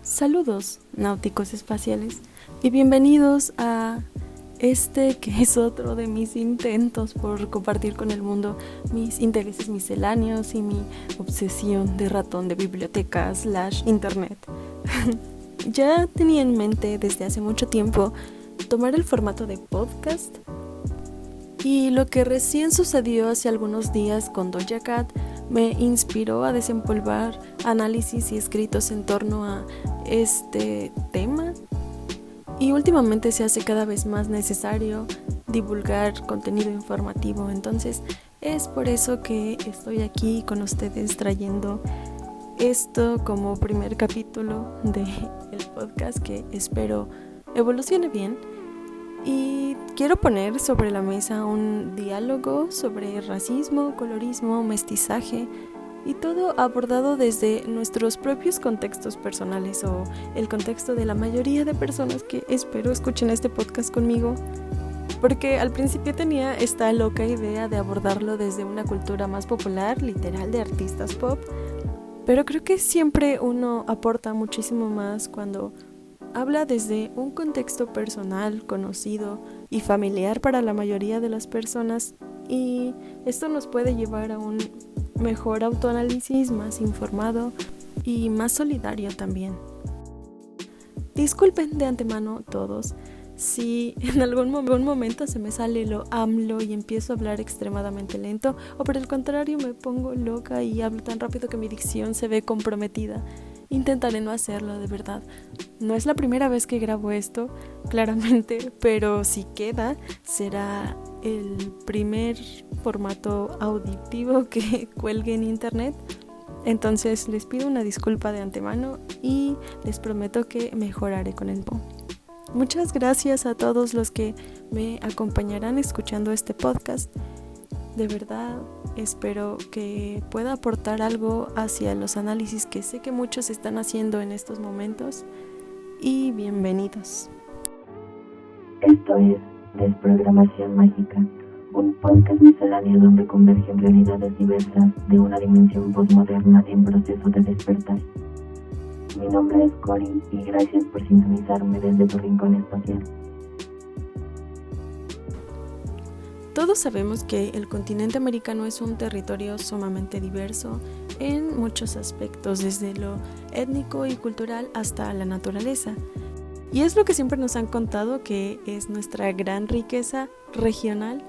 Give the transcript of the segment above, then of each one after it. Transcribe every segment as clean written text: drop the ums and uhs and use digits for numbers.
Saludos, náuticos espaciales, y bienvenidos a este que es otro de mis intentos por compartir con el mundo mis intereses misceláneos y mi obsesión de ratón de biblioteca / internet. Ya tenía en mente desde hace mucho tiempo tomar el formato de podcast, y lo que recién sucedió hace algunos días con Doja Cat me inspiró a desempolvar análisis y escritos en torno a este tema, y últimamente se hace cada vez más necesario divulgar contenido informativo. Entonces es por eso que estoy aquí con ustedes trayendo esto como primer capítulo del podcast, que espero evolucione bien. Y quiero poner sobre la mesa un diálogo sobre racismo, colorismo, mestizaje y todo abordado desde nuestros propios contextos personales o el contexto de la mayoría de personas que espero escuchen este podcast conmigo. Porque al principio tenía esta loca idea de abordarlo desde una cultura más popular, literal de artistas pop, pero creo que siempre uno aporta muchísimo más cuando habla desde un contexto personal, conocido y familiar para la mayoría de las personas, y esto nos puede llevar a un mejor autoanálisis, más informado y más solidario también. Disculpen de antemano todos si en algún momento se me sale lo AMLO y empiezo a hablar extremadamente lento, o por el contrario me pongo loca y hablo tan rápido que mi dicción se ve comprometida. Intentaré no hacerlo, de verdad. No es la primera vez que grabo esto, claramente, pero si queda, será el primer formato auditivo que cuelgue en internet. Entonces les pido una disculpa de antemano y les prometo que mejoraré con el tiempo. Muchas gracias a todos los que me acompañarán escuchando este podcast. De verdad, espero que pueda aportar algo hacia los análisis que sé que muchos están haciendo en estos momentos. Y bienvenidos. Esto es Desprogramación Mágica, un podcast misceláneo donde convergen realidades diversas de una dimensión postmoderna en proceso de despertar. Mi nombre es Cory y gracias por sintonizarme desde tu rincón espacial. Todos sabemos que el continente americano es un territorio sumamente diverso en muchos aspectos, desde lo étnico y cultural hasta la naturaleza. Y es lo que siempre nos han contado, que es nuestra gran riqueza regional.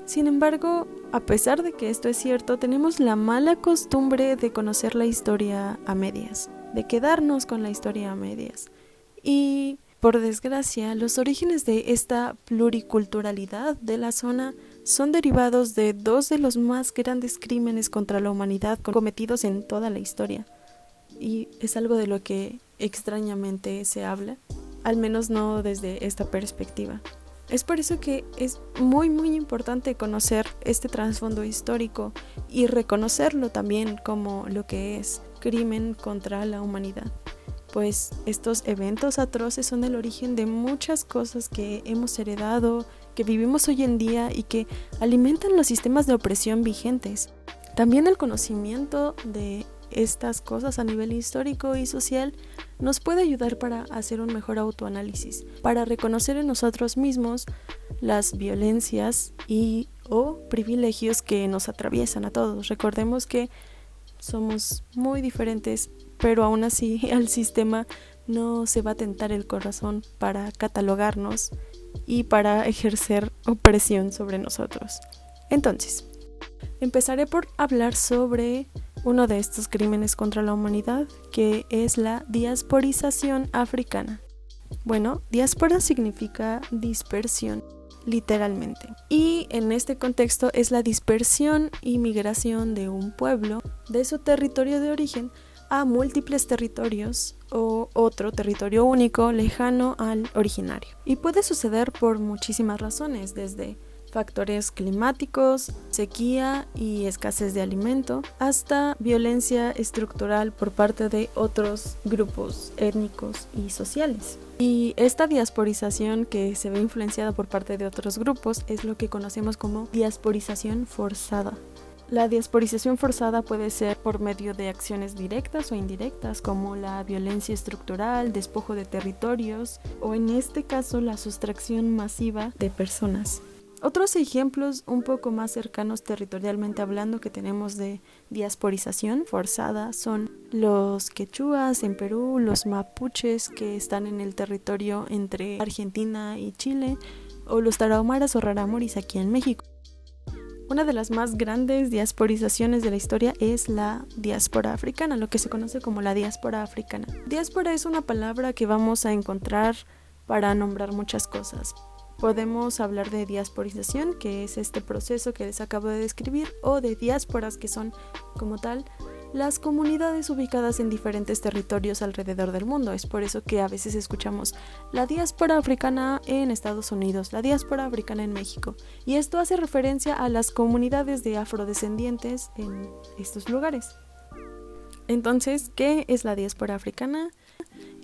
Sin embargo, a pesar de que esto es cierto, tenemos la mala costumbre de conocer la historia a medias, de quedarnos con la historia a medias. Y por desgracia, los orígenes de esta pluriculturalidad de la zona son derivados de dos de los más grandes crímenes contra la humanidad cometidos en toda la historia. Y es algo de lo que extrañamente se habla, al menos no desde esta perspectiva. Es por eso que es muy importante conocer este trasfondo histórico y reconocerlo también como lo que es crimen contra la humanidad. Pues estos eventos atroces son el origen de muchas cosas que hemos heredado, que vivimos hoy en día y que alimentan los sistemas de opresión vigentes. También el conocimiento de estas cosas a nivel histórico y social nos puede ayudar para hacer un mejor autoanálisis, para reconocer en nosotros mismos las violencias y o privilegios que nos atraviesan a todos. Recordemos que somos muy diferentes, pero aún así al sistema no se va a tentar el corazón para catalogarnos y para ejercer opresión sobre nosotros. Entonces, empezaré por hablar sobre uno de estos crímenes contra la humanidad, que es la diasporización africana. Bueno, diáspora significa dispersión, literalmente. Y en este contexto es la dispersión y migración de un pueblo de su territorio de origen a múltiples territorios o otro territorio único lejano al originario. Y puede suceder por muchísimas razones, desde factores climáticos, sequía y escasez de alimento, hasta violencia estructural por parte de otros grupos étnicos y sociales. Y esta diasporización que se ve influenciada por parte de otros grupos es lo que conocemos como diasporización forzada. La diasporización forzada puede ser por medio de acciones directas o indirectas, como la violencia estructural, despojo de territorios o en este caso la sustracción masiva de personas. Otros ejemplos un poco más cercanos territorialmente hablando que tenemos de diasporización forzada son los quechuas en Perú, los mapuches que están en el territorio entre Argentina y Chile, o los tarahumaras o rarámuris aquí en México. Una de las más grandes diasporizaciones de la historia es la diáspora africana, lo que se conoce como la diáspora africana. Diáspora es una palabra que vamos a encontrar para nombrar muchas cosas. Podemos hablar de diasporización, que es este proceso que les acabo de describir, o de diásporas, que son, como tal, las comunidades ubicadas en diferentes territorios alrededor del mundo. Es por eso que a veces escuchamos la diáspora africana en Estados Unidos, la diáspora africana en México, y esto hace referencia a las comunidades de afrodescendientes en estos lugares. Entonces, ¿qué es la diáspora africana?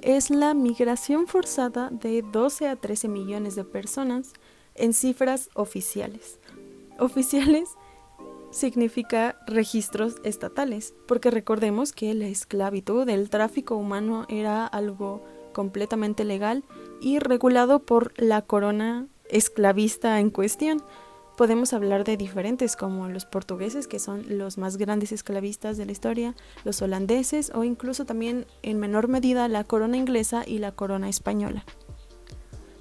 Es la migración forzada de 12 a 13 millones de personas en cifras oficiales. Oficiales significa registros estatales, porque recordemos que la esclavitud, el tráfico humano era algo completamente legal y regulado por la corona esclavista en cuestión. Podemos hablar de diferentes como los portugueses, que son los más grandes esclavistas de la historia, los holandeses o incluso también en menor medida la corona inglesa y la corona española.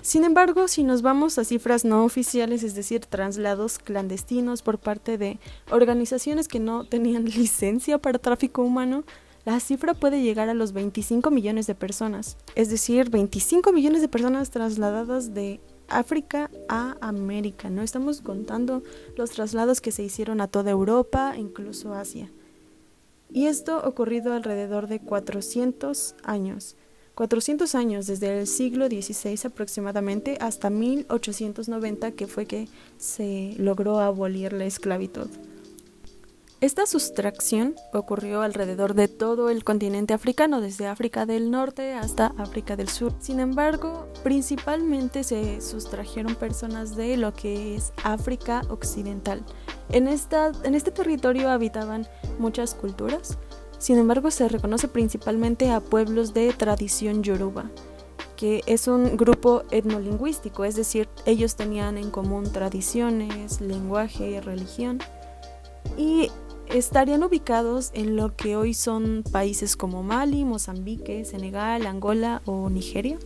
Sin embargo, si nos vamos a cifras no oficiales, es decir, traslados clandestinos por parte de organizaciones que no tenían licencia para tráfico humano, la cifra puede llegar a los 25 millones de personas, es decir, 25 millones de personas trasladadas de África a América. No estamos contando los traslados que se hicieron a toda Europa, incluso Asia. Y esto ocurrido alrededor de 400 años. 400 años, desde el siglo XVI aproximadamente hasta 1890, que fue que se logró abolir la esclavitud. Esta sustracción ocurrió alrededor de todo el continente africano, desde África del Norte hasta África del Sur. Sin embargo, principalmente se sustrajeron personas de lo que es África Occidental. En este territorio habitaban muchas culturas, sin embargo se reconoce principalmente a pueblos de tradición yoruba, que es un grupo etnolingüístico, es decir, ellos tenían en común tradiciones, lenguaje, religión, y estarían ubicados en lo que hoy son países como Mali, Mozambique, Senegal, Angola o Nigeria.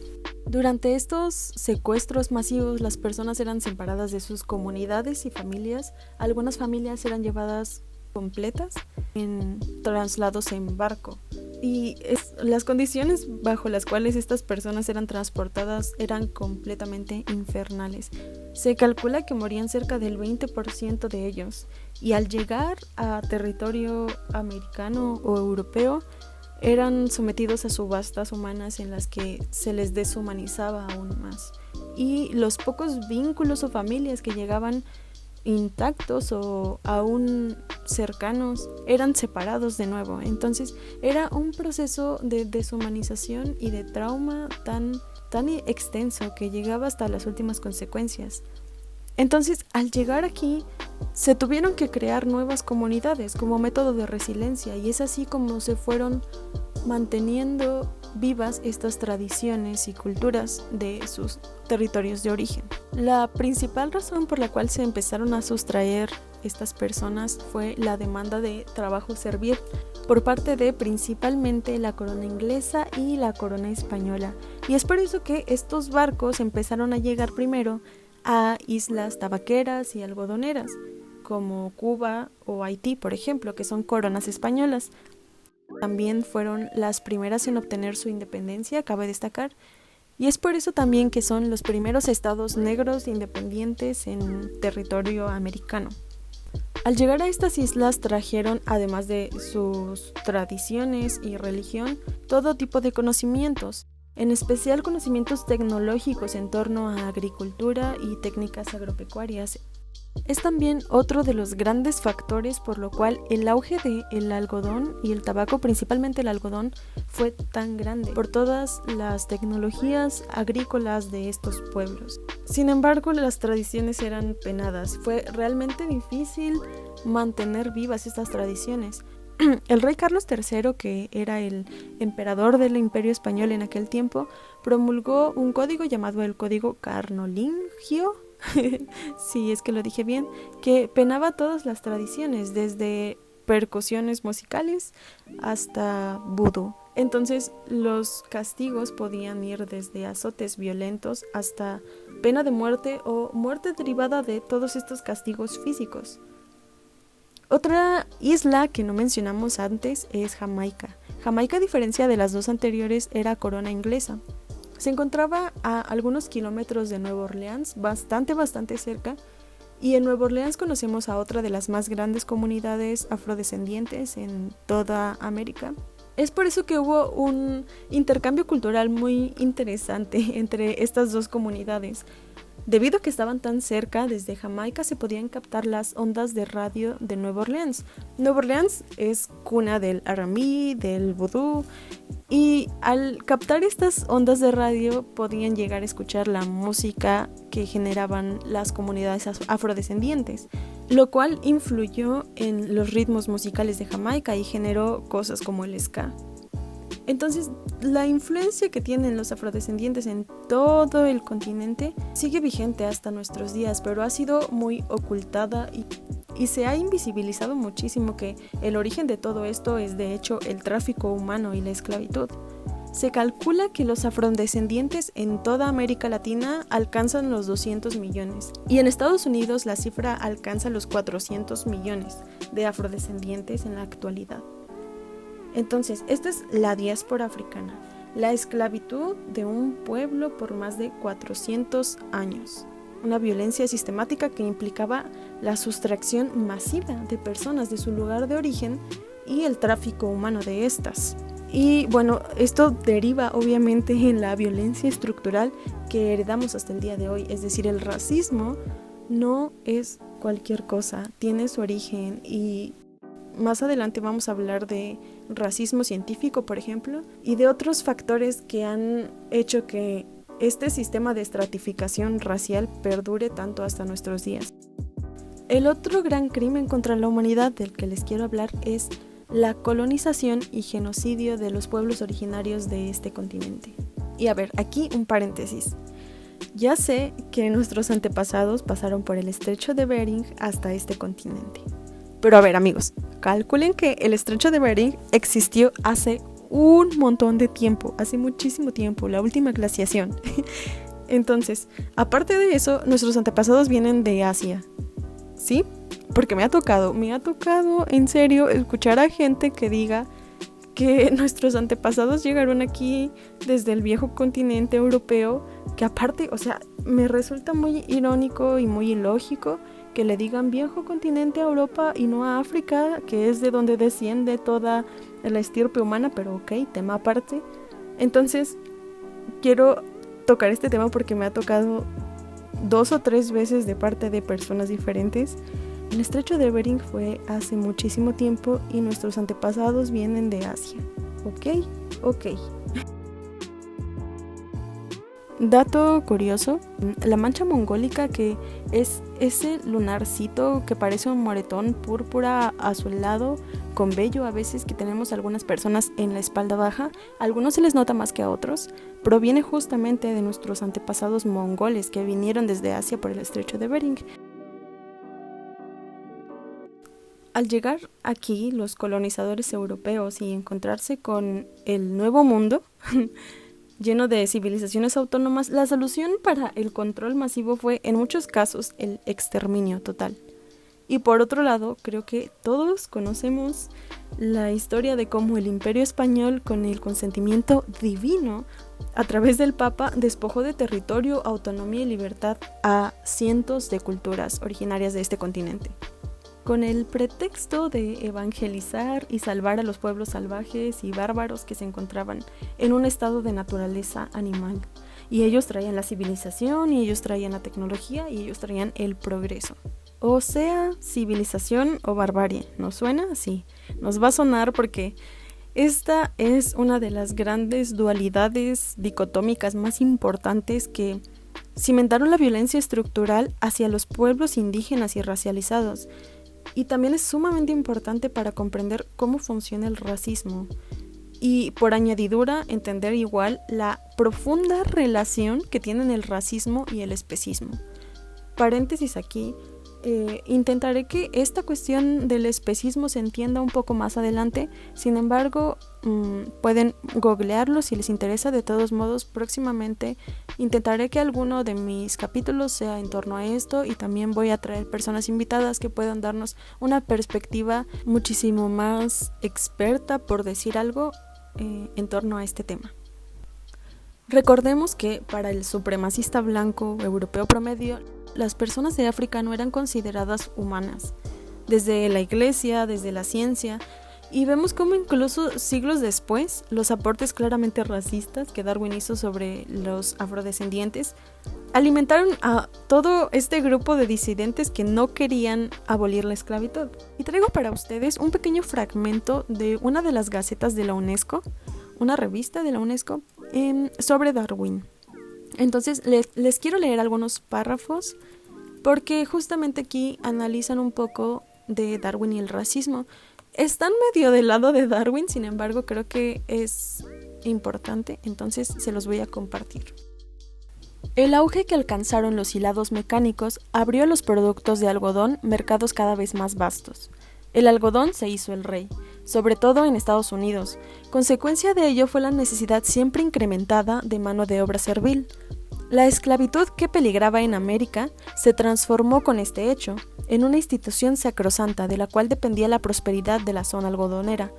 Durante estos secuestros masivos, las personas eran separadas de sus comunidades y familias. Algunas familias eran llevadas completas en traslados en barco. Y las condiciones bajo las cuales estas personas eran transportadas eran completamente infernales. Se calcula que morían cerca del 20% de ellos, y al llegar a territorio americano o europeo eran sometidos a subastas humanas en las que se les deshumanizaba aún más. Y los pocos vínculos o familias que llegaban intactos o aún cercanos eran separados de nuevo. Entonces era un proceso de deshumanización y de trauma tan extenso que llegaba hasta las últimas consecuencias. Entonces, al llegar aquí, se tuvieron que crear nuevas comunidades como método de resiliencia, y es así como se fueron manteniendo vivas estas tradiciones y culturas de sus territorios de origen. La principal razón por la cual se empezaron a sustraer estas personas fue la demanda de trabajo servil por parte de principalmente la corona inglesa y la corona española, y es por eso que estos barcos empezaron a llegar primero a islas tabaqueras y algodoneras como Cuba o Haití, por ejemplo, que son coronas españolas. También fueron las primeras en obtener su independencia, cabe destacar, y es por eso también que son los primeros estados negros independientes en territorio americano. Al llegar a estas islas trajeron, además de sus tradiciones y religión, todo tipo de conocimientos, en especial conocimientos tecnológicos en torno a agricultura y técnicas agropecuarias. Es también otro de los grandes factores por lo cual el auge del algodón y el tabaco, principalmente el algodón, fue tan grande por todas las tecnologías agrícolas de estos pueblos. Sin embargo, las tradiciones eran penadas. Fue realmente difícil mantener vivas estas tradiciones. El rey Carlos III, que era el emperador del Imperio Español en aquel tiempo, promulgó un código llamado el Código Carolingio, si es que lo dije bien, que penaba todas las tradiciones, desde percusiones musicales hasta vudú. Entonces los castigos podían ir desde azotes violentos hasta pena de muerte o muerte derivada de todos estos castigos físicos. Otra isla que no mencionamos antes es Jamaica. Jamaica, a diferencia de las dos anteriores, era corona inglesa. Se encontraba a algunos kilómetros de Nueva Orleans, bastante cerca, y en Nueva Orleans conocemos a otra de las más grandes comunidades afrodescendientes en toda América. Es por eso que hubo un intercambio cultural muy interesante entre estas dos comunidades. Debido a que estaban tan cerca, desde Jamaica se podían captar las ondas de radio de Nueva Orleans. Nueva Orleans es cuna del R&B, del vudú, y al captar estas ondas de radio podían llegar a escuchar la música que generaban las comunidades afrodescendientes, lo cual influyó en los ritmos musicales de Jamaica y generó cosas como el ska. Entonces, la influencia que tienen los afrodescendientes en todo el continente sigue vigente hasta nuestros días, pero ha sido muy ocultada y se ha invisibilizado muchísimo que el origen de todo esto es de hecho el tráfico humano y la esclavitud. Se calcula que los afrodescendientes en toda América Latina alcanzan los 200 millones y en Estados Unidos la cifra alcanza los 400 millones de afrodescendientes en la actualidad. Entonces, esta es la diáspora africana, la esclavitud de un pueblo por más de 400 años. Una violencia sistemática que implicaba la sustracción masiva de personas de su lugar de origen y el tráfico humano de estas. Y bueno, esto deriva obviamente en la violencia estructural que heredamos hasta el día de hoy. Es decir, el racismo no es cualquier cosa, tiene su origen y más adelante vamos a hablar de racismo científico, por ejemplo, y de otros factores que han hecho que este sistema de estratificación racial perdure tanto hasta nuestros días. El otro gran crimen contra la humanidad del que les quiero hablar es la colonización y genocidio de los pueblos originarios de este continente. Y a ver, aquí un paréntesis. Ya sé que nuestros antepasados pasaron por el estrecho de Bering hasta este continente. Pero a ver, amigos, calculen que el estrecho de Bering existió hace un montón de tiempo, hace muchísimo tiempo, la última glaciación. Entonces, aparte de eso, nuestros antepasados vienen de Asia, ¿sí? Porque me ha tocado en serio escuchar a gente que diga que nuestros antepasados llegaron aquí desde el viejo continente europeo, que aparte, o sea, me resulta muy irónico y muy ilógico que le digan viejo continente a Europa y no a África, que es de donde desciende toda la estirpe humana, pero ok, tema aparte. Entonces, quiero tocar este tema porque me ha tocado 2 o 3 veces de parte de personas diferentes. El estrecho de Bering fue hace muchísimo tiempo y nuestros antepasados vienen de Asia. Ok. Dato curioso, la mancha mongólica, que es ese lunarcito que parece un moretón púrpura azulado con vello a veces que tenemos algunas personas en la espalda baja, a algunos se les nota más que a otros, proviene justamente de nuestros antepasados mongoles que vinieron desde Asia por el estrecho de Bering. Al llegar aquí los colonizadores europeos y encontrarse con el nuevo mundo lleno de civilizaciones autónomas, la solución para el control masivo fue en muchos casos el exterminio total. Y por otro lado, creo que todos conocemos la historia de cómo el Imperio Español, con el consentimiento divino a través del Papa, despojó de territorio, autonomía y libertad a cientos de culturas originarias de este continente, con el pretexto de evangelizar y salvar a los pueblos salvajes y bárbaros que se encontraban en un estado de naturaleza animal. Y ellos traían la civilización, y ellos traían la tecnología, y ellos traían el progreso. O sea, civilización o barbarie. ¿Nos suena? Sí, nos va a sonar porque esta es una de las grandes dualidades dicotómicas más importantes que cimentaron la violencia estructural hacia los pueblos indígenas y racializados. Y también es sumamente importante para comprender cómo funciona el racismo. Y por añadidura, entender igual la profunda relación que tienen el racismo y el especismo. Paréntesis aquí. Intentaré que esta cuestión del especismo se entienda un poco más adelante. Sin embargo, pueden googlearlo si les interesa. De todos modos, próximamente intentaré que alguno de mis capítulos sea en torno a esto, y también voy a traer personas invitadas que puedan darnos una perspectiva muchísimo más experta, por decir algo, en torno a este tema. Recordemos que para el supremacista blanco europeo promedio, las personas de África no eran consideradas humanas, desde la iglesia, desde la ciencia, y vemos cómo incluso siglos después, los aportes claramente racistas que Darwin hizo sobre los afrodescendientes alimentaron a todo este grupo de disidentes que no querían abolir la esclavitud. Y traigo para ustedes un pequeño fragmento de una de las gacetas de la UNESCO, una revista de la UNESCO, sobre Darwin. Entonces les quiero leer algunos párrafos porque justamente aquí analizan un poco de Darwin y el racismo. Están medio del lado de Darwin, sin embargo creo que es importante, entonces se los voy a compartir. El auge que alcanzaron los hilados mecánicos abrió a los productos de algodón mercados cada vez más vastos. El algodón se hizo el rey, sobre todo en Estados Unidos. Consecuencia de ello fue la necesidad siempre incrementada de mano de obra servil. La esclavitud que peligraba en América se transformó con este hecho en una institución sacrosanta de la cual dependía la prosperidad de la zona algodonera.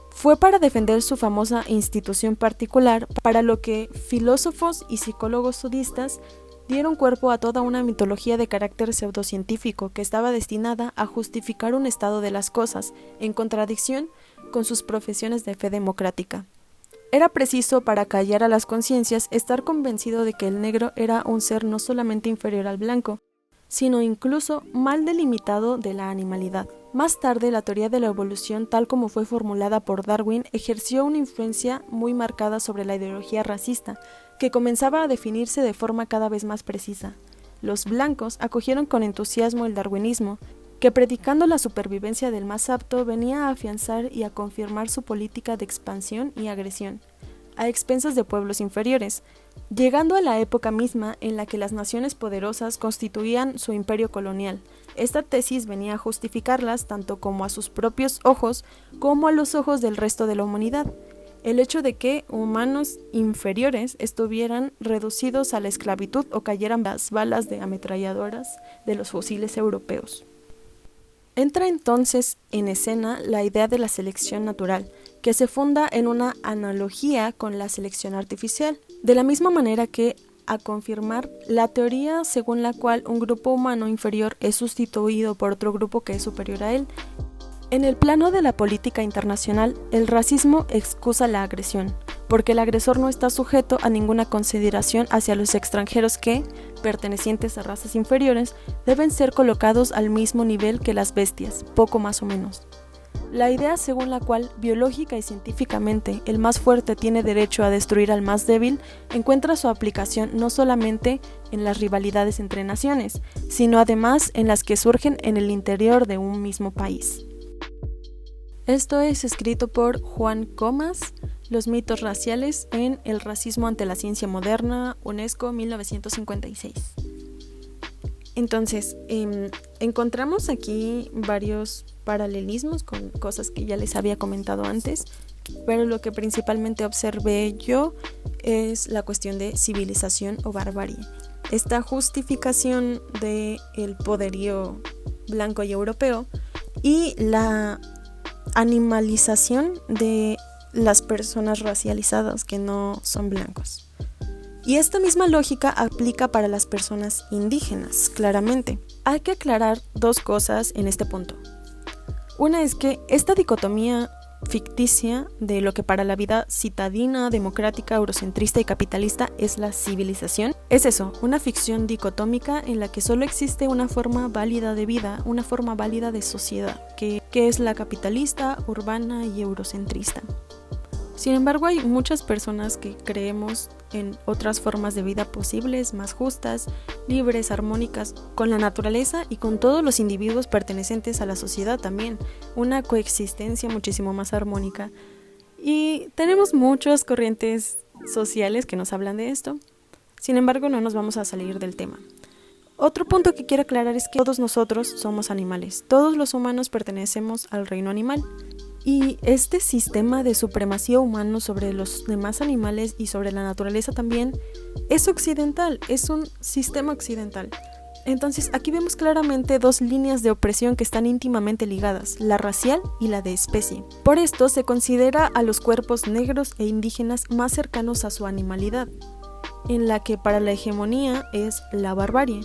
Fue para defender su famosa institución particular para lo que filósofos y psicólogos sudistas dieron cuerpo a toda una mitología de carácter pseudocientífico que estaba destinada a justificar un estado de las cosas en contradicción con sus profesiones de fe democrática. Era preciso, para callar a las conciencias, estar convencido de que el negro era un ser no solamente inferior al blanco, sino incluso mal delimitado de la animalidad. Más tarde, la teoría de la evolución, tal como fue formulada por Darwin, ejerció una influencia muy marcada sobre la ideología racista, que comenzaba a definirse de forma cada vez más precisa. Los blancos acogieron con entusiasmo el darwinismo, que predicando la supervivencia del más apto venía a afianzar y a confirmar su política de expansión y agresión, a expensas de pueblos inferiores, llegando a la época misma en la que las naciones poderosas constituían su imperio colonial. Esta tesis venía a justificarlas tanto como a sus propios ojos como a los ojos del resto de la humanidad. El hecho de que humanos inferiores estuvieran reducidos a la esclavitud o cayeran las balas de ametralladoras de los fusiles europeos. Entra entonces en escena la idea de la selección natural, que se funda en una analogía con la selección artificial, de la misma manera que a confirmar la teoría según la cual un grupo humano inferior es sustituido por otro grupo que es superior a él. En el plano de la política internacional, el racismo excusa la agresión, porque el agresor no está sujeto a ninguna consideración hacia los extranjeros que, pertenecientes a razas inferiores, deben ser colocados al mismo nivel que las bestias, poco más o menos. La idea según la cual, biológica y científicamente, el más fuerte tiene derecho a destruir al más débil, encuentra su aplicación no solamente en las rivalidades entre naciones, sino además en las que surgen en el interior de un mismo país. Esto es escrito por Juan Comas, Los mitos raciales en El racismo ante la ciencia moderna, UNESCO 1956. Entonces, encontramos aquí varios paralelismos con cosas que ya les había comentado antes, pero lo que principalmente observé yo es la cuestión de civilización o barbarie. Esta justificación del poderío blanco y europeo y la animalización de las personas racializadas que no son blancos. Y esta misma lógica aplica para las personas indígenas, claramente. Hay que aclarar dos cosas en este punto. Una es que esta dicotomía ficticia de lo que para la vida citadina, democrática, eurocentrista y capitalista es la civilización. Es eso, una ficción dicotómica en la que solo existe una forma válida de vida, una forma válida de sociedad, que es la capitalista, urbana y eurocentrista. Sin embargo, hay muchas personas que creemos en otras formas de vida posibles, más justas, libres, armónicas, con la naturaleza y con todos los individuos pertenecientes a la sociedad también, una coexistencia muchísimo más armónica. Y tenemos muchas corrientes sociales que nos hablan de esto, sin embargo no nos vamos a salir del tema. Otro punto que quiero aclarar es que todos nosotros somos animales, todos los humanos pertenecemos al reino animal. Y este sistema de supremacía humano sobre los demás animales y sobre la naturaleza también es occidental, es un sistema occidental. Entonces aquí vemos claramente dos líneas de opresión que están íntimamente ligadas, la racial y la de especie. Por esto se considera a los cuerpos negros e indígenas más cercanos a su animalidad, en la que para la hegemonía es la barbarie.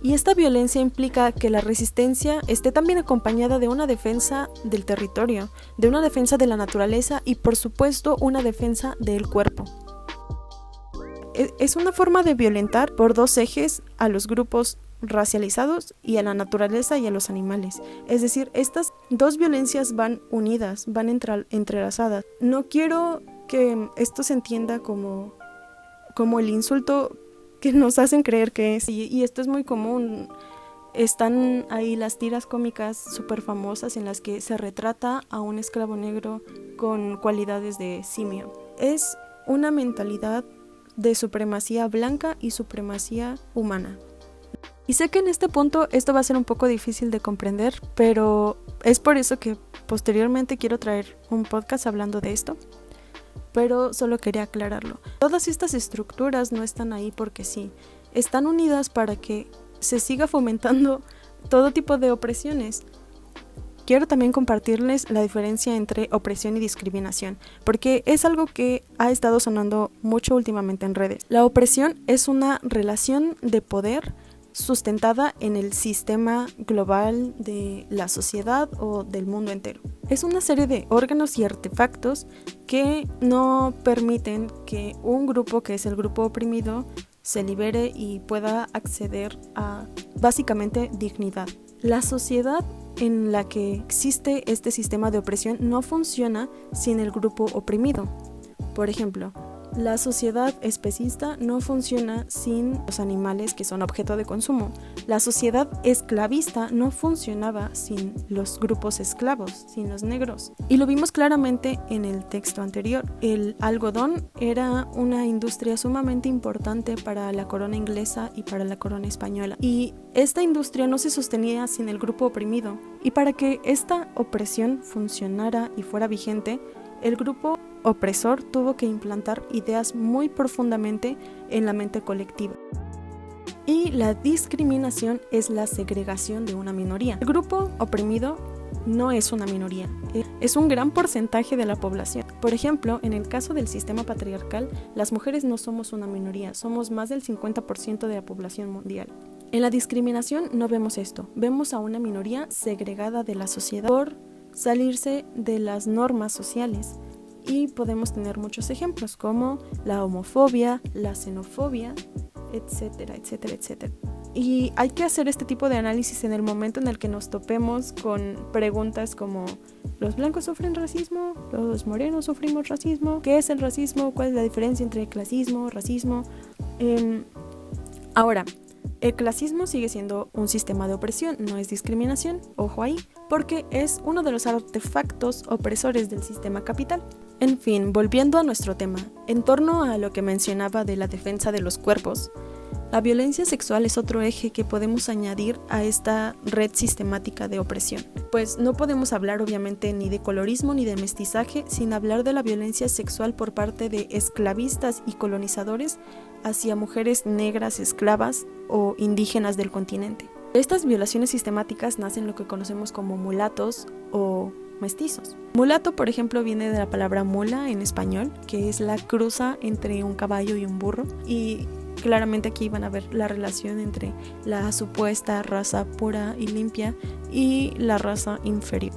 Y esta violencia implica que la resistencia esté también acompañada de una defensa del territorio, de una defensa de la naturaleza y por supuesto una defensa del cuerpo. Es una forma de violentar por dos ejes a los grupos racializados y a la naturaleza y a los animales. Es decir, estas dos violencias van unidas, van entrelazadas. No quiero que esto se entienda como el insulto que nos hacen creer que es, y esto es muy común. Están ahí las tiras cómicas súper famosas en las que se retrata a un esclavo negro con cualidades de simio. Es una mentalidad de supremacía blanca y supremacía humana. Y sé que en este punto esto va a ser un poco difícil de comprender, pero es por eso que posteriormente quiero traer un podcast hablando de esto. Pero solo quería aclararlo. Todas estas estructuras no están ahí porque sí, están unidas para que se siga fomentando todo tipo de opresiones. Quiero también compartirles la diferencia entre opresión y discriminación, porque es algo que ha estado sonando mucho últimamente en redes. La opresión es una relación de poder sustentada en el sistema global de la sociedad o del mundo entero. Es una serie de órganos y artefactos que no permiten que un grupo, que es el grupo oprimido, se libere y pueda acceder a básicamente dignidad. La sociedad en la que existe este sistema de opresión no funciona sin el grupo oprimido. Por ejemplo, la sociedad especista no funciona sin los animales que son objeto de consumo. La sociedad esclavista no funcionaba sin los grupos esclavos, sin los negros. Y lo vimos claramente en el texto anterior. El algodón era una industria sumamente importante para la corona inglesa y para la corona española. Y esta industria no se sostenía sin el grupo oprimido. Y para que esta opresión funcionara y fuera vigente, el grupo opresor tuvo que implantar ideas muy profundamente en la mente colectiva. Y la discriminación es la segregación de una minoría. El grupo oprimido no es una minoría, es un gran porcentaje de la población. Por ejemplo, en el caso del sistema patriarcal, las mujeres no somos una minoría, somos más del 50% de la población mundial. En la discriminación no vemos esto, vemos a una minoría segregada de la sociedad por salirse de las normas sociales. Y podemos tener muchos ejemplos como la homofobia, la xenofobia, etcétera, etcétera, etcétera. Y hay que hacer este tipo de análisis en el momento en el que nos topemos con preguntas como ¿los blancos sufren racismo? ¿Los morenos sufrimos racismo? ¿Qué es el racismo? ¿Cuál es la diferencia entre clasismo, racismo? Ahora, el clasismo sigue siendo un sistema de opresión, no es discriminación, ojo ahí, porque es uno de los artefactos opresores del sistema capital. En fin, volviendo a nuestro tema, en torno a lo que mencionaba de la defensa de los cuerpos, la violencia sexual es otro eje que podemos añadir a esta red sistemática de opresión. Pues no podemos hablar obviamente ni de colorismo ni de mestizaje sin hablar de la violencia sexual por parte de esclavistas y colonizadores hacia mujeres negras esclavas o indígenas del continente. De estas violaciones sistemáticas nacen lo que conocemos como mulatos o mestizos. Mulato, por ejemplo, viene de la palabra mula en español, que es la cruza entre un caballo y un burro, y claramente aquí van a ver la relación entre la supuesta raza pura y limpia y la raza inferior.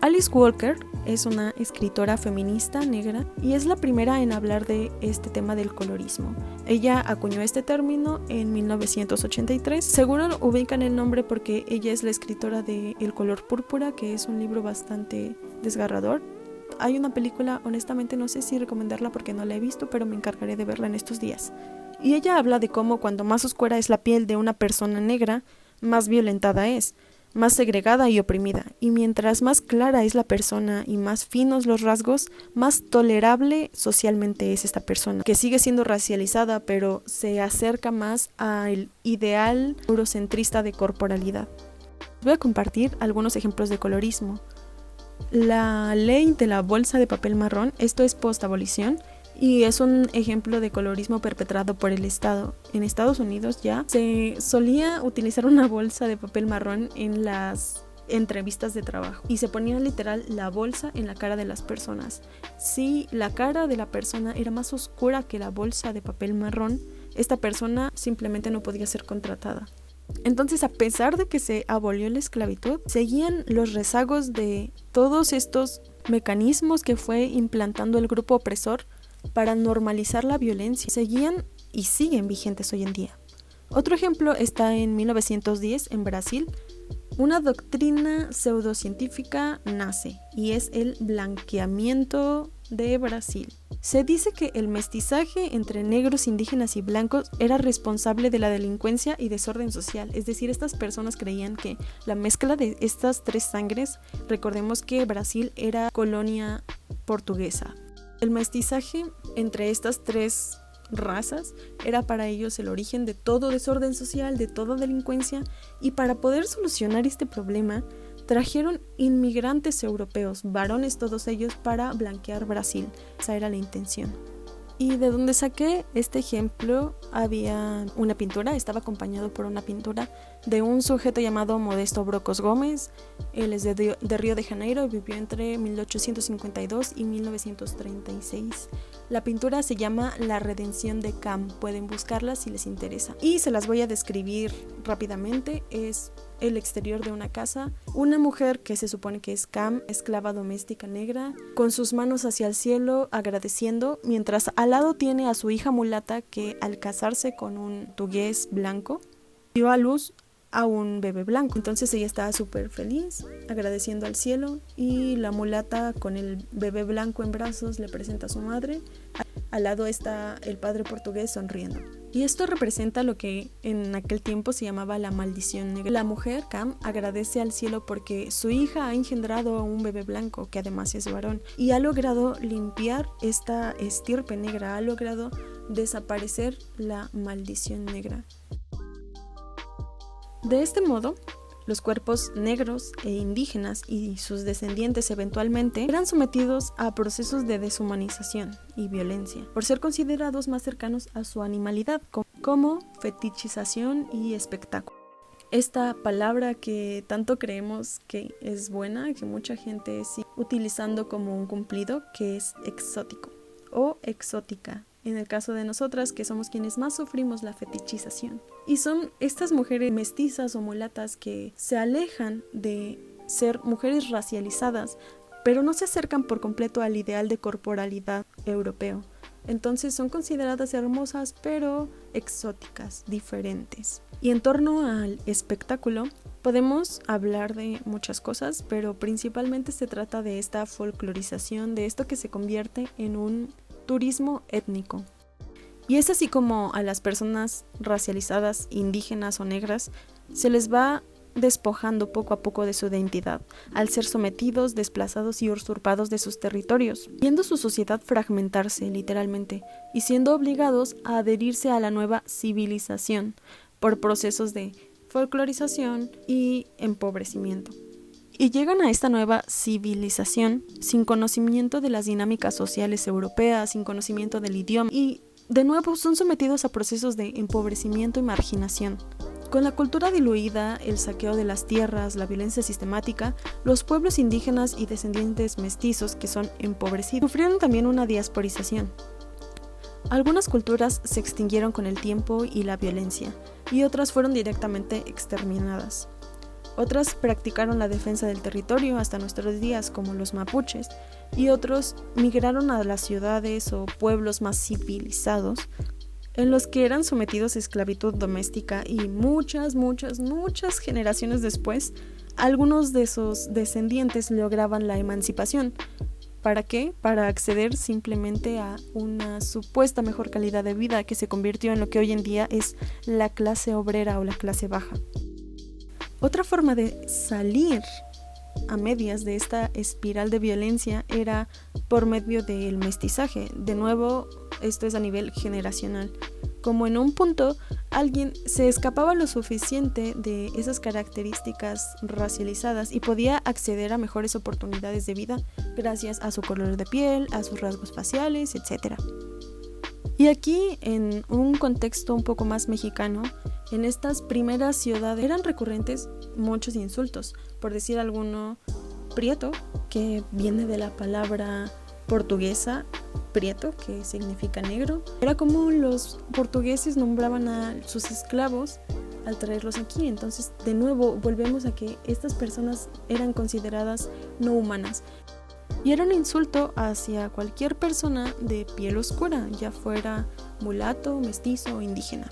Alice Walker es una escritora feminista negra y es la primera en hablar de este tema del colorismo. Ella acuñó este término en 1983. Seguro ubican el nombre porque ella es la escritora de El color púrpura, que es un libro bastante desgarrador. Hay una película, honestamente no sé si recomendarla porque no la he visto, pero me encargaré de verla en estos días. Y ella habla de cómo cuando más oscura es la piel de una persona negra, más violentada es, más segregada y oprimida, y mientras más clara es la persona y más finos los rasgos, más tolerable socialmente es esta persona, que sigue siendo racializada, pero se acerca más al ideal eurocentrista de corporalidad. Voy a compartir algunos ejemplos de colorismo. La ley de la bolsa de papel marrón, esto es post-abolición, y es un ejemplo de colorismo perpetrado por el Estado. En Estados Unidos ya se solía utilizar una bolsa de papel marrón en las entrevistas de trabajo y se ponía literal la bolsa en la cara de las personas. Si la cara de la persona era más oscura que la bolsa de papel marrón, esta persona simplemente no podía ser contratada. Entonces, a pesar de que se abolió la esclavitud, seguían los rezagos de todos estos mecanismos que fue implantando el grupo opresor para normalizar la violencia. Seguían y siguen vigentes hoy en día. Otro ejemplo está en 1910 en Brasil. Una doctrina pseudocientífica nace y es el blanqueamiento de Brasil. Se dice que el mestizaje entre negros, indígenas y blancos era responsable de la delincuencia y desorden social. Es decir, estas personas creían que la mezcla de estas tres sangres, recordemos que Brasil era colonia portuguesa. El mestizaje entre estas tres razas era para ellos el origen de todo desorden social, de toda delincuencia, y para poder solucionar este problema trajeron inmigrantes europeos, varones todos ellos, para blanquear Brasil. Esa era la intención. Y de donde saqué este ejemplo, había una pintura, estaba acompañado por una pintura de un sujeto llamado Modesto Brocos Gómez. Él es de Río de Janeiro y vivió entre 1852 y 1936. La pintura se llama La Redención de Cam, pueden buscarla si les interesa. Y se las voy a describir rápidamente. Es el exterior de una casa, una mujer que se supone que es Cam, esclava doméstica negra, con sus manos hacia el cielo agradeciendo, mientras al lado tiene a su hija mulata que al casarse con un portugués blanco dio a luz a un bebé blanco. Entonces ella estaba súper feliz, agradeciendo al cielo, y la mulata con el bebé blanco en brazos le presenta a su madre. Al lado está el padre portugués sonriendo. Y esto representa lo que en aquel tiempo se llamaba la maldición negra. La mujer, Cam, agradece al cielo porque su hija ha engendrado a un bebé blanco, que además es varón, y ha logrado limpiar esta estirpe negra, ha logrado desaparecer la maldición negra. De este modo, los cuerpos negros e indígenas y sus descendientes eventualmente eran sometidos a procesos de deshumanización y violencia por ser considerados más cercanos a su animalidad, como fetichización y espectáculo. Esta palabra que tanto creemos que es buena, que mucha gente sigue utilizando como un cumplido, que es exótico o exótica, en el caso de nosotras, que somos quienes más sufrimos la fetichización. Y son estas mujeres mestizas o mulatas que se alejan de ser mujeres racializadas, pero no se acercan por completo al ideal de corporalidad europeo. Entonces son consideradas hermosas, pero exóticas, diferentes. Y en torno al espectáculo, podemos hablar de muchas cosas, pero principalmente se trata de esta folclorización, de esto que se convierte en un turismo étnico. Y es así como a las personas racializadas, indígenas o negras, se les va despojando poco a poco de su identidad, al ser sometidos, desplazados y usurpados de sus territorios, viendo su sociedad fragmentarse literalmente y siendo obligados a adherirse a la nueva civilización por procesos de folclorización y empobrecimiento. Y llegan a esta nueva civilización sin conocimiento de las dinámicas sociales europeas, sin conocimiento del idioma, y de nuevo son sometidos a procesos de empobrecimiento y marginación. Con la cultura diluida, el saqueo de las tierras, la violencia sistemática, los pueblos indígenas y descendientes mestizos que son empobrecidos sufrieron también una diasporización. Algunas culturas se extinguieron con el tiempo y la violencia, y otras fueron directamente exterminadas. Otras practicaron la defensa del territorio hasta nuestros días, como los mapuches, y otros migraron a las ciudades o pueblos más civilizados, en los que eran sometidos a esclavitud doméstica, y muchas generaciones después, algunos de sus descendientes lograban la emancipación. ¿Para qué? Para acceder simplemente a una supuesta mejor calidad de vida que se convirtió en lo que hoy en día es la clase obrera o la clase baja. Otra forma de salir a medias de esta espiral de violencia era por medio del mestizaje. De nuevo, esto es a nivel generacional. Como en un punto alguien se escapaba lo suficiente de esas características racializadas y podía acceder a mejores oportunidades de vida gracias a su color de piel, a sus rasgos faciales, etc. Y aquí, en un contexto un poco más mexicano, en estas primeras ciudades eran recurrentes muchos insultos. Por decir alguno, prieto, que viene de la palabra portuguesa prieto, que significa negro. Era como los portugueses nombraban a sus esclavos al traerlos aquí. Entonces, de nuevo, volvemos a que estas personas eran consideradas no humanas. Y era un insulto hacia cualquier persona de piel oscura, ya fuera mulato, mestizo o indígena.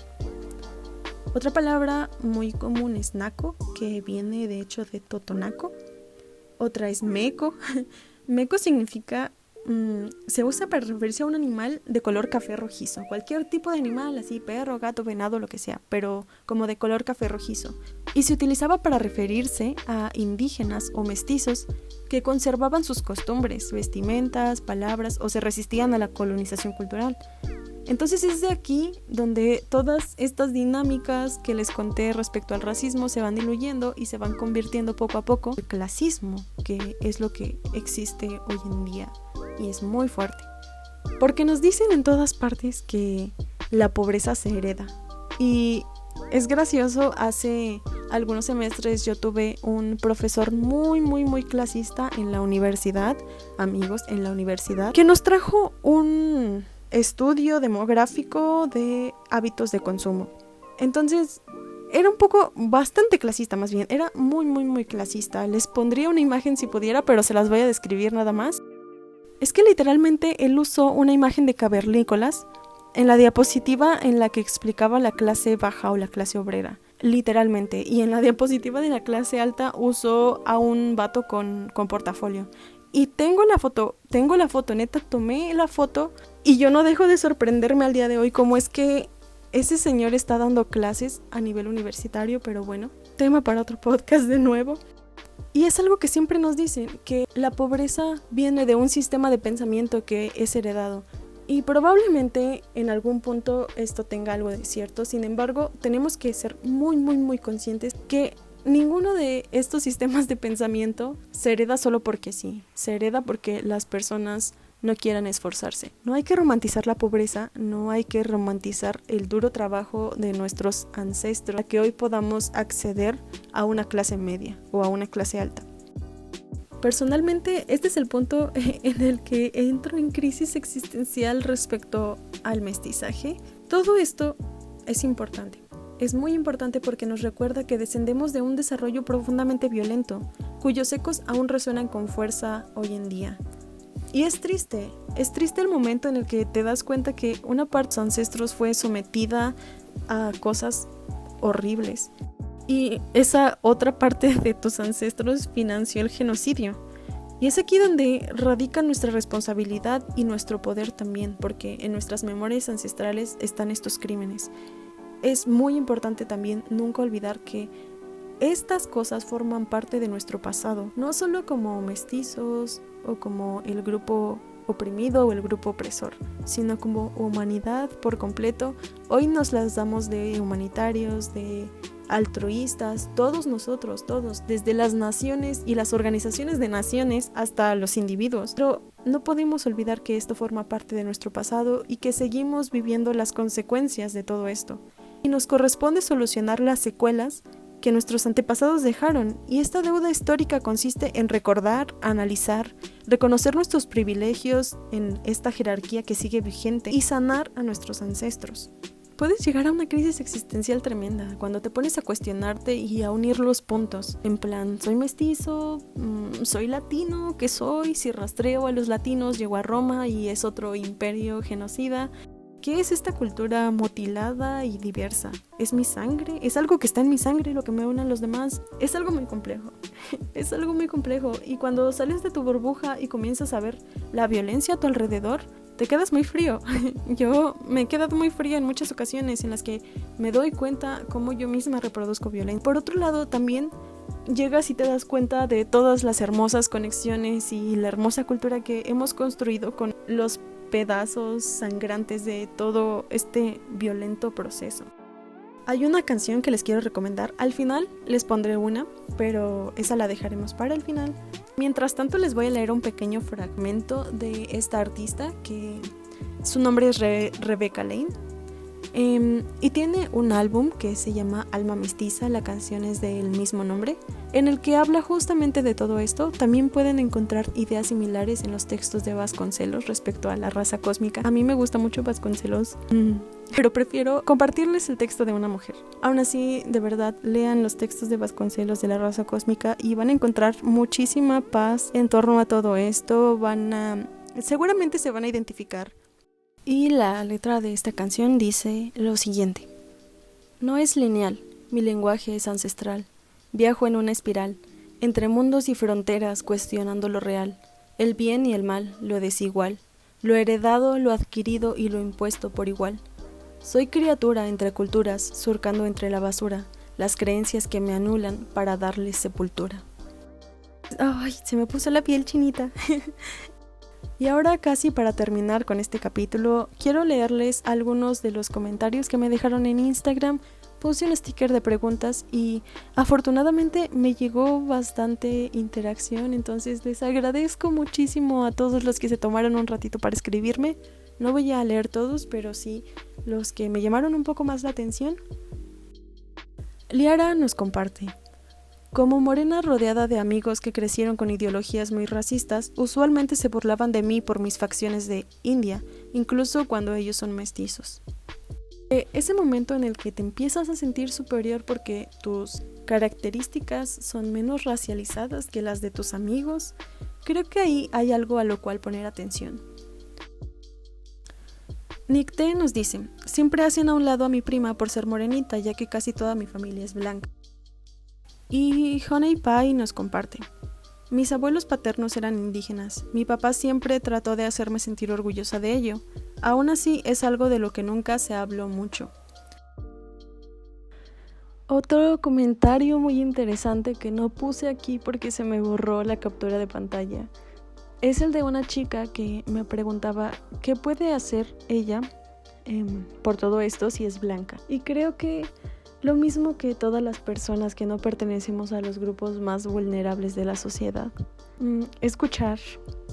Otra palabra muy común es naco, que viene de hecho de totonaco. Otra es meco. Meco significa, se usa para referirse a un animal de color café rojizo. Cualquier tipo de animal, así perro, gato, venado, lo que sea, pero como de color café rojizo. Y se utilizaba para referirse a indígenas o mestizos que conservaban sus costumbres, vestimentas, palabras o se resistían a la colonización cultural. Entonces es de aquí donde todas estas dinámicas que les conté respecto al racismo se van diluyendo y se van convirtiendo poco a poco en el clasismo, que es lo que existe hoy en día y es muy fuerte. Porque nos dicen en todas partes que la pobreza se hereda. Y es gracioso, hace algunos semestres yo tuve un profesor muy clasista en la universidad, amigos en la universidad, que nos trajo un estudio demográfico de hábitos de consumo. Entonces era bastante clasista, más bien, era muy clasista. Les pondría una imagen si pudiera, pero se las voy a describir nada más. Es que literalmente él usó una imagen de cavernícolas en la diapositiva en la que explicaba la clase baja o la clase obrera, literalmente, y en la diapositiva de la clase alta usó a un vato con portafolio. Y tengo la foto, neta, tomé la foto y yo no dejo de sorprenderme al día de hoy cómo es que ese señor está dando clases a nivel universitario, pero bueno, tema para otro podcast de nuevo. Y es algo que siempre nos dicen, que la pobreza viene de un sistema de pensamiento que es heredado. Y probablemente en algún punto esto tenga algo de cierto, sin embargo, tenemos que ser muy conscientes que ninguno de estos sistemas de pensamiento se hereda solo porque sí, se hereda porque las personas no quieran esforzarse. No hay que romantizar la pobreza, no hay que romantizar el duro trabajo de nuestros ancestros para que hoy podamos acceder a una clase media o a una clase alta. Personalmente, este es el punto en el que entro en crisis existencial respecto al mestizaje. Todo esto es importante. Es muy importante porque nos recuerda que descendemos de un desarrollo profundamente violento, cuyos ecos aún resuenan con fuerza hoy en día. Y es triste el momento en el que te das cuenta que una parte de tus ancestros fue sometida a cosas horribles. Y esa otra parte de tus ancestros financió el genocidio. Y es aquí donde radica nuestra responsabilidad y nuestro poder también, porque en nuestras memorias ancestrales están estos crímenes. Es muy importante también nunca olvidar que estas cosas forman parte de nuestro pasado, no solo como mestizos o como el grupo oprimido o el grupo opresor, sino como humanidad por completo. Hoy nos las damos de humanitarios, de altruistas, todos nosotros, todos, desde las naciones y las organizaciones de naciones hasta los individuos. Pero no podemos olvidar que esto forma parte de nuestro pasado y que seguimos viviendo las consecuencias de todo esto. Y nos corresponde solucionar las secuelas que nuestros antepasados dejaron, y esta deuda histórica consiste en recordar, analizar, reconocer nuestros privilegios en esta jerarquía que sigue vigente y sanar a nuestros ancestros. puedes llegar a una crisis existencial tremenda cuando te pones a cuestionarte y a unir los puntos. En plan, ¿soy mestizo? ¿Soy latino? ¿Qué soy? Si rastreo a los latinos, llego a Roma y es otro imperio genocida. ¿Qué es esta cultura mutilada y diversa? ¿Es mi sangre? ¿Es algo que está en mi sangre lo que me une a los demás? Es algo muy complejo. Es algo muy complejo. Y cuando sales de tu burbuja y comienzas a ver la violencia a tu alrededor, te quedas muy frío. Yo me he quedado muy fría en muchas ocasiones en las que me doy cuenta cómo yo misma reproduzco violencia. Por otro lado, también llegas y te das cuenta de todas las hermosas conexiones y la hermosa cultura que hemos construido con los pedazos sangrantes de todo este violento proceso. Hay una canción que les quiero recomendar. Al final les pondré una, pero esa la dejaremos para el final. Mientras tanto les voy a leer un pequeño fragmento de esta artista que su nombre es Rebecca Lane. Y tiene un álbum que se llama Alma Mestiza, la canción es del mismo nombre, en el que habla justamente de todo esto. También pueden encontrar ideas similares en los textos de Vasconcelos respecto a la raza cósmica. A mí me gusta mucho Vasconcelos, pero prefiero compartirles el texto de una mujer. Aún así, de verdad, lean los textos de Vasconcelos de la raza cósmica y van a encontrar muchísima paz en torno a todo esto. Seguramente se van a identificar. Y la letra de esta canción dice lo siguiente: no es lineal, mi lenguaje es ancestral, viajo en una espiral, entre mundos y fronteras cuestionando lo real, el bien y el mal, lo desigual, lo heredado, lo adquirido y lo impuesto por igual. Soy criatura entre culturas, surcando entre la basura, las creencias que me anulan para darles sepultura. Ay, se me puso la piel chinita. Y ahora, casi para terminar con este capítulo, quiero leerles algunos de los comentarios que me dejaron en Instagram. Puse un sticker de preguntas y afortunadamente me llegó bastante interacción, entonces les agradezco muchísimo a todos los que se tomaron un ratito para escribirme. No voy a leer todos, pero sí los que me llamaron un poco más la atención. Liara nos comparte: como morena rodeada de amigos que crecieron con ideologías muy racistas, usualmente se burlaban de mí por mis facciones de india, incluso cuando ellos son mestizos. Ese momento en el que te empiezas a sentir superior porque tus características son menos racializadas que las de tus amigos, creo que ahí hay algo a lo cual poner atención. Nick T nos dice: siempre hacen a un lado a mi prima por ser morenita, ya que casi toda mi familia es blanca. Y Honey Pie nos comparte: mis abuelos paternos eran indígenas, mi papá siempre trató de hacerme sentir orgullosa de ello, aún así es algo de lo que nunca se habló mucho. Otro comentario muy interesante que no puse aquí porque se me borró la captura de pantalla es el de una chica que me preguntaba qué puede hacer ella por todo esto si es blanca. Y creo que lo mismo que todas las personas que no pertenecemos a los grupos más vulnerables de la sociedad. Escuchar,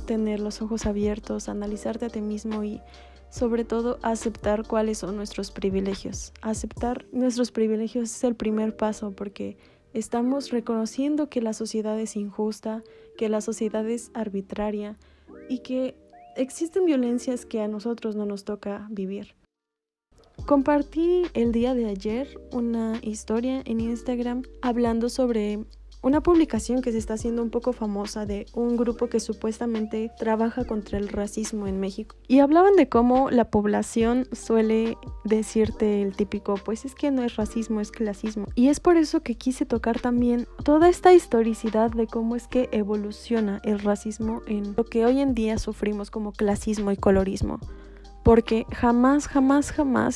tener los ojos abiertos, analizarte a ti mismo y sobre todo aceptar cuáles son nuestros privilegios. Aceptar nuestros privilegios es el primer paso porque estamos reconociendo que la sociedad es injusta, que la sociedad es arbitraria y que existen violencias que a nosotros no nos toca vivir. Compartí el día de ayer una historia en Instagram hablando sobre una publicación que se está haciendo un poco famosa de un grupo que supuestamente trabaja contra el racismo en México. Y hablaban de cómo la población suele decirte el típico, pues es que no es racismo, es clasismo. Y es por eso que quise tocar también toda esta historicidad de cómo es que evoluciona el racismo en lo que hoy en día sufrimos como clasismo y colorismo. Porque jamás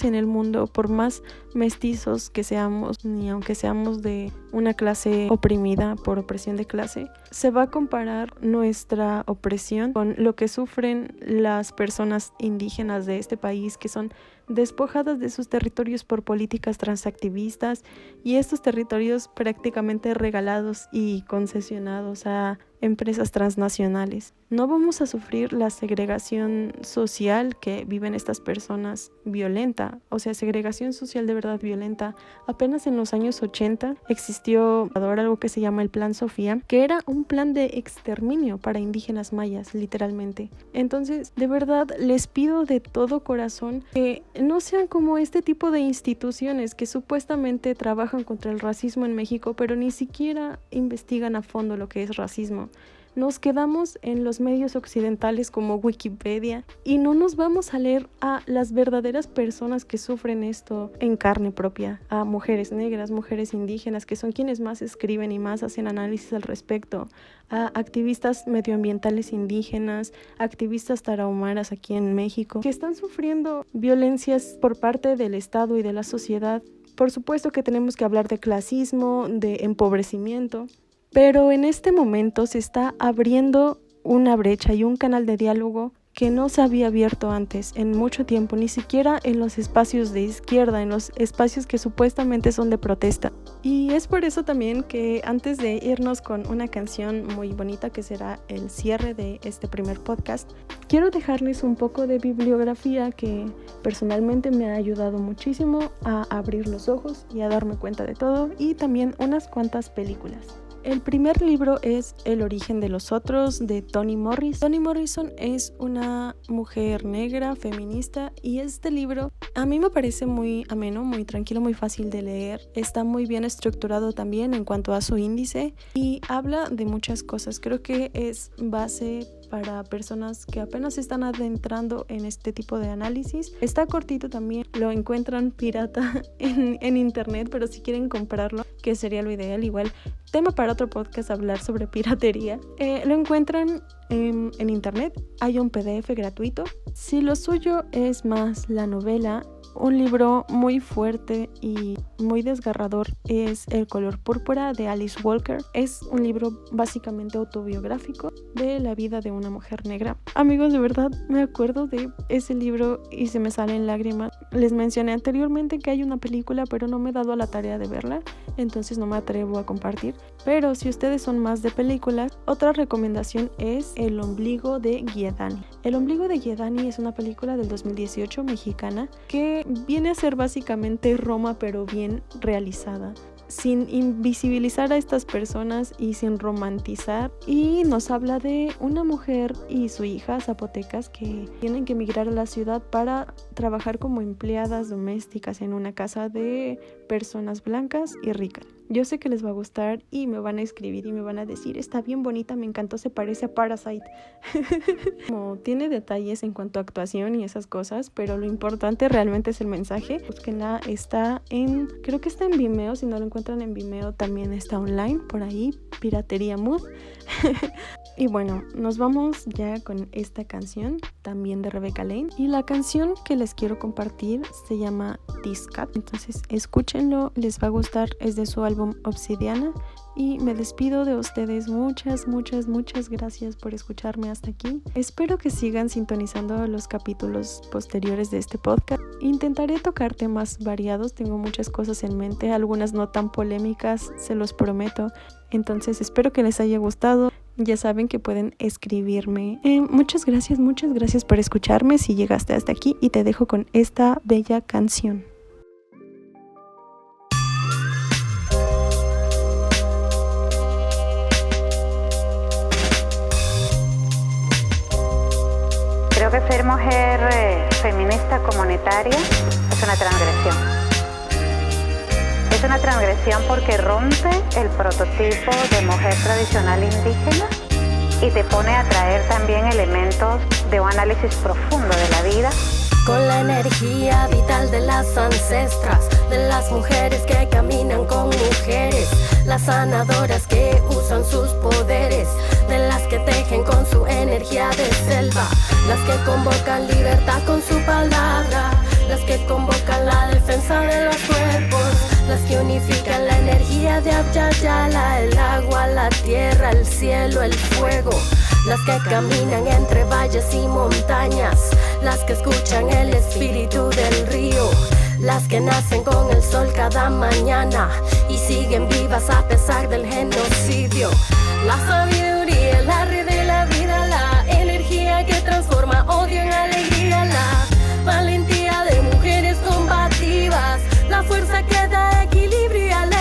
en el mundo, por más mestizos que seamos, ni aunque seamos de una clase oprimida por opresión de clase, se va a comparar nuestra opresión con lo que sufren las personas indígenas de este país, que son despojadas de sus territorios por políticas transactivistas y estos territorios prácticamente regalados y concesionados a empresas transnacionales. No vamos a sufrir la segregación social que viven estas personas violenta, o sea, segregación social de verdad violenta. Apenas en los años 80 existió algo que se llama el Plan Sofía, que era un plan de exterminio para indígenas mayas, literalmente. Entonces, de verdad, les pido de todo corazón que no sean como este tipo de instituciones que supuestamente trabajan contra el racismo en México, pero ni siquiera investigan a fondo lo que es racismo. Nos quedamos en los medios occidentales como Wikipedia y no nos vamos a leer a las verdaderas personas que sufren esto en carne propia, a mujeres negras, mujeres indígenas, que son quienes más escriben y más hacen análisis al respecto, a activistas medioambientales indígenas, activistas tarahumaras aquí en México, que están sufriendo violencias por parte del Estado y de la sociedad. Por supuesto que tenemos que hablar de clasismo, de empobrecimiento, pero en este momento se está abriendo una brecha y un canal de diálogo que no se había abierto antes en mucho tiempo, ni siquiera en los espacios de izquierda, en los espacios que supuestamente son de protesta. Y es por eso también que antes de irnos con una canción muy bonita que será el cierre de este primer podcast, quiero dejarles un poco de bibliografía que personalmente me ha ayudado muchísimo a abrir los ojos y a darme cuenta de todo, y también unas cuantas películas. El primer libro es El origen de los otros, de Toni Morrison. Toni Morrison es una mujer negra, feminista, y este libro a mí me parece muy ameno, muy tranquilo, muy fácil de leer. Está muy bien estructurado también en cuanto a su índice y habla de muchas cosas. Creo que es base para personas que apenas se están adentrando en este tipo de análisis. Está cortito también, lo encuentran pirata en internet, pero si quieren comprarlo, que sería lo ideal, igual tema para otro podcast hablar sobre piratería, lo encuentran en internet, hay un PDF gratuito. Si lo suyo es más la novela, un libro muy fuerte y muy desgarrador es El color púrpura de Alice Walker. Es un libro básicamente autobiográfico de la vida de una mujer negra. Amigos, de verdad me acuerdo de ese libro y se me salen lágrimas. Les mencioné anteriormente que hay una película, pero no me he dado a la tarea de verla, entonces no me atrevo a compartir. Pero si ustedes son más de películas, otra recomendación es El ombligo de Giedani. El ombligo de Giedani es una película del 2018 mexicana que viene a ser básicamente Roma, pero bien realizada, sin invisibilizar a estas personas y sin romantizar, y nos habla de una mujer y su hija zapotecas que tienen que emigrar a la ciudad para trabajar como empleadas domésticas en una casa de personas blancas y ricas. Yo sé que les va a gustar y me van a escribir y me van a decir, está bien bonita, me encantó, se parece a Parasite. Como tiene detalles en cuanto a actuación y esas cosas, pero lo importante realmente es el mensaje. Búsquenla, creo que está en Vimeo. Si no lo encuentran en Vimeo, también está online por ahí, Piratería Mood. Y bueno, nos vamos ya con esta canción, también de Rebecca Lane. Y la canción que les quiero compartir se llama This Cat. Entonces escúchenlo, les va a gustar, es de su álbum Obsidiana. Y me despido de ustedes. Muchas gracias por escucharme hasta aquí. Espero que sigan sintonizando los capítulos posteriores de este podcast. Intentaré tocar temas variados, tengo muchas cosas en mente, algunas no tan polémicas, se los prometo. Entonces espero que les haya gustado. Ya saben que pueden escribirme. Muchas gracias por escucharme si llegaste hasta aquí, y te dejo con esta bella canción. Creo que ser mujer feminista comunitaria es una transgresión. Es una transgresión porque rompe el prototipo de mujer tradicional indígena y te pone a traer también elementos de un análisis profundo de la vida. Con la energía vital de las ancestras, de las mujeres que caminan con mujeres, las sanadoras que usan sus poderes, de las que tejen con su energía de selva, las que convocan libertad con su palabra, las que convocan la defensa de los cuerpos, las que unifican la energía de Abyayala, el agua, la tierra, el cielo, el fuego, las que caminan entre valles y montañas, las que escuchan el espíritu del río, las que nacen con el sol cada mañana y siguen vivas a pesar del genocidio. La sabiduría sabiduría, la red de la vida, la energía que transforma odio en alegría, la valentía de mujeres combativas, la fuerza que da equilibrio y alegría.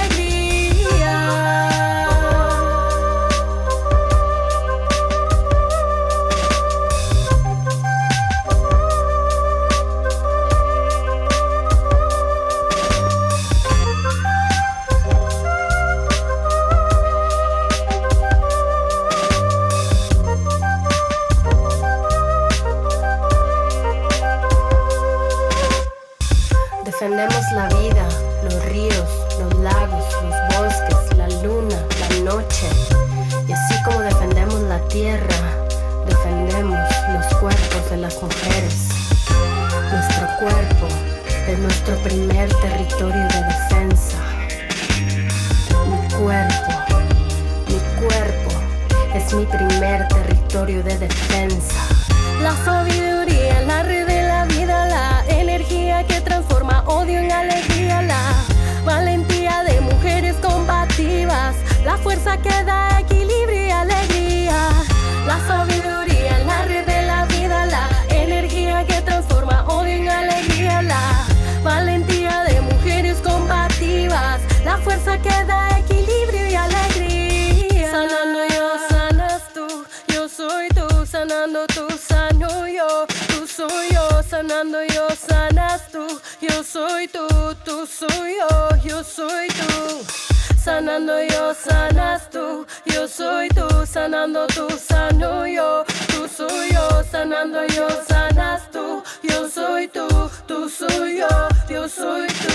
Defendemos la vida, los ríos, los lagos, los bosques, la luna, la noche. Y así como defendemos la tierra, defendemos los cuerpos de las mujeres. Nuestro cuerpo es nuestro primer territorio de defensa. Mi cuerpo es mi primer territorio de defensa. La sabiduría, la red de la vida, la energía que transforma odio en alegría, la valentía de mujeres combativas, la fuerza que da equilibrio y alegría. La sabiduría, la red de la vida, la energía que transforma odio en alegría, la valentía de mujeres combativas, la fuerza que da equilibrio y alegría. Sanando yo, sanas tú, yo soy tú, sanando tú, sano yo, tú soy yo, sanando yo, sanas tú, yo soy tú, tú soy yo soy tú. Sanando yo, sanas tú, yo soy tú, sanando tú, sano yo, tú soy yo, sanando yo, sanas tú, yo soy tú, tú soy yo soy tú.